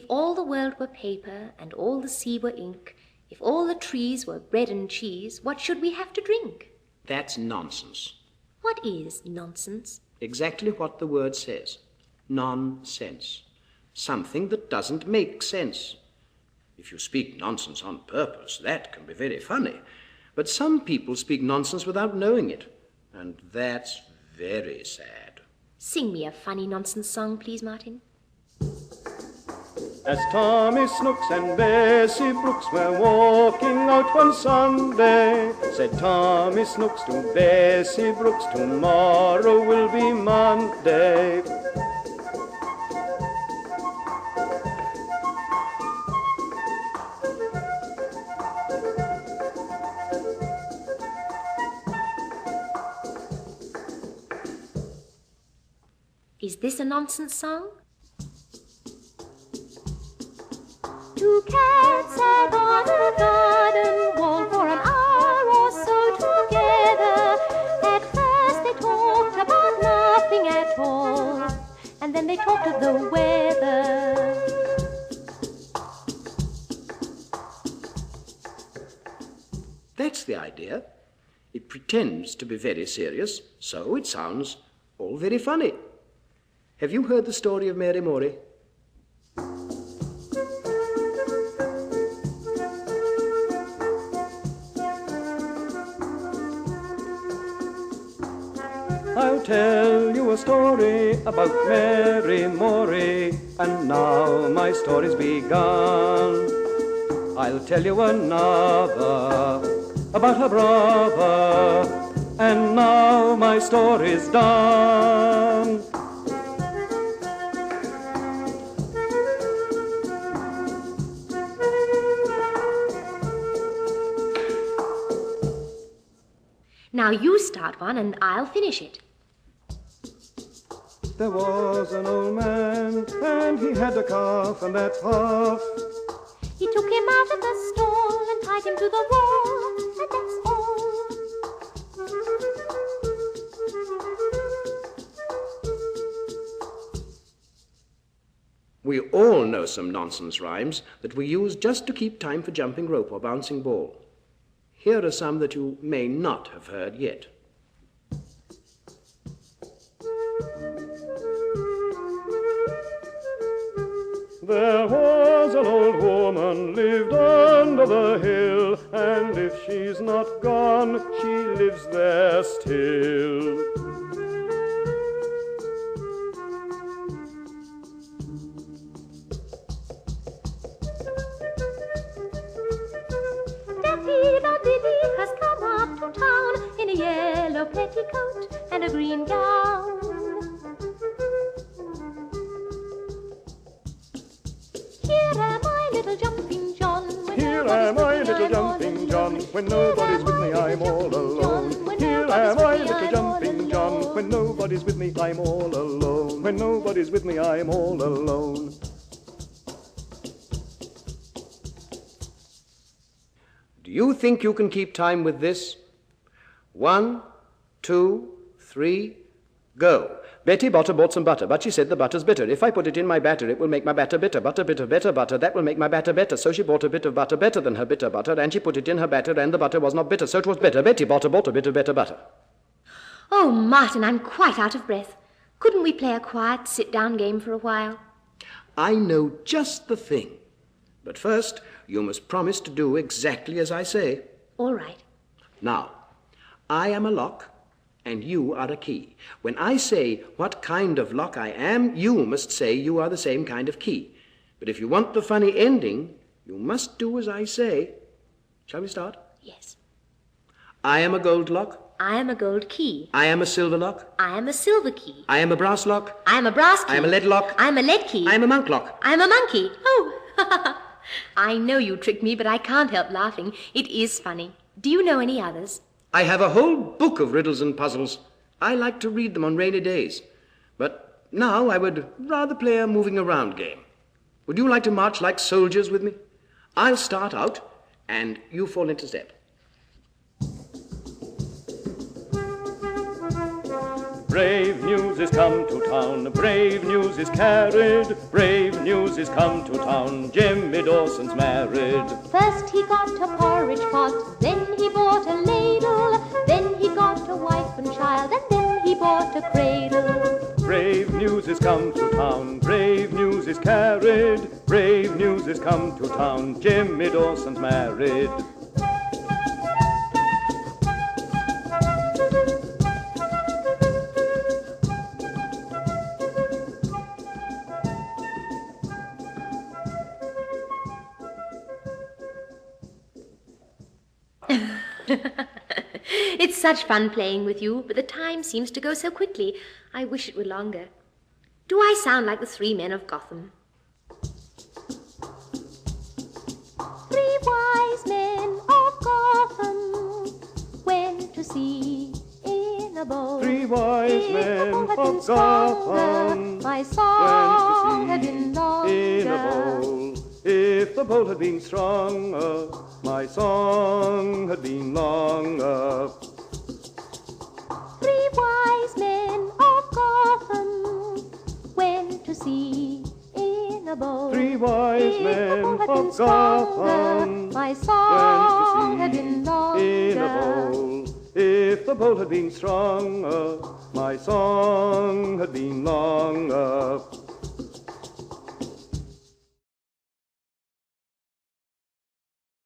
all the world were paper, and all the sea were ink, if all the trees were bread and cheese, what should we have to drink? That's nonsense. What is nonsense? Exactly what the word says. Nonsense. Something that doesn't make sense. If you speak nonsense on purpose, that can be very funny. But some people speak nonsense without knowing it, and that's very sad. Sing me a funny nonsense song, please, Martyn. As Tommy Snooks and Bessie Brooks were walking out one Sunday, said Tommy Snooks to Bessie Brooks, tomorrow will be Monday. Is this a nonsense song? Two cats sat on a garden wall for an hour or so together. At first they talked about nothing at all, and then they talked of the weather. That's the idea. It pretends to be very serious, so it sounds all very funny. Have you heard the story of Mary Morey? I'll tell you a story about Mary Morey, and now my story's begun. I'll tell you another about her brother, and now my story's done. Now you start one and I'll finish it. There was an old man, and he had a calf, and that's half. He took him out of the stall and tied him to the wall, and that's all. We all know some nonsense rhymes that we use just to keep time for jumping rope or bouncing ball. Here are some that you may not have heard yet. There was an old woman lived under the hill, and if she's not gone, she lives there still. Daffy-da-diddy has come up to town in a yellow petticoat and a green gown. Here am I, little jumping John. Here am I, little jumping John. When nobody's with me, I'm all alone. Here am I, little jumping John. When nobody's with me, I'm all alone. When nobody's with me, I'm all alone. Do you think you can keep time with this? 1, 2, 3, go. Betty Botter bought some butter, but she said the butter's bitter. If I put it in my batter, it will make my batter bitter. Butter, bitter, better, butter, that will make my batter better. So she bought a bit of butter better than her bitter butter, and she put it in her batter, and the butter was not bitter, so it was better. Betty Botter bought a bit of better butter. Oh, Martyn, I'm quite out of breath. Couldn't we play a quiet sit-down game for a while? I know just the thing. But first, you must promise to do exactly as I say. All right. Now, I am a lock, and you are a key. When I say what kind of lock I am, you must say you are the same kind of key. But if you want the funny ending, you must do as I say. Shall we start? Yes. I am a gold lock. I am a gold key. I am a silver lock. I am a silver key. I am a brass lock. I am a brass key. I am a lead lock. I am a lead key. I am a monk lock. I am a monkey. Oh, I know you tricked me, but I can't help laughing. It is funny. Do you know any others? I have a whole book of riddles and puzzles. I like to read them on rainy days. But now I would rather play a moving around game. Would you like to march like soldiers with me? I'll start out, and you fall into step. Brave news is come to town, brave news is carried, brave news is come to town, Jimmy Dawson's married. First he got a porridge pot, then he bought a ladle, then he got a wife and child, and then he bought a cradle. Brave news is come to town, brave news is carried, brave news is come to town, Jimmy Dawson's married. It's such fun playing with you, but the time seems to go so quickly. I wish it were longer. Do I sound like the three men of Gotham? Three wise men of Gotham went to sea in a boat. Three wise men of Gotham my song had been longer. in a bowl. If the boat had been stronger, my song had been longer. Three wise men of Gotham went to sea in a boat. Three wise men of Gotham my song went had to been sea longer. in a bowl. If the boat had been stronger, my song had been longer.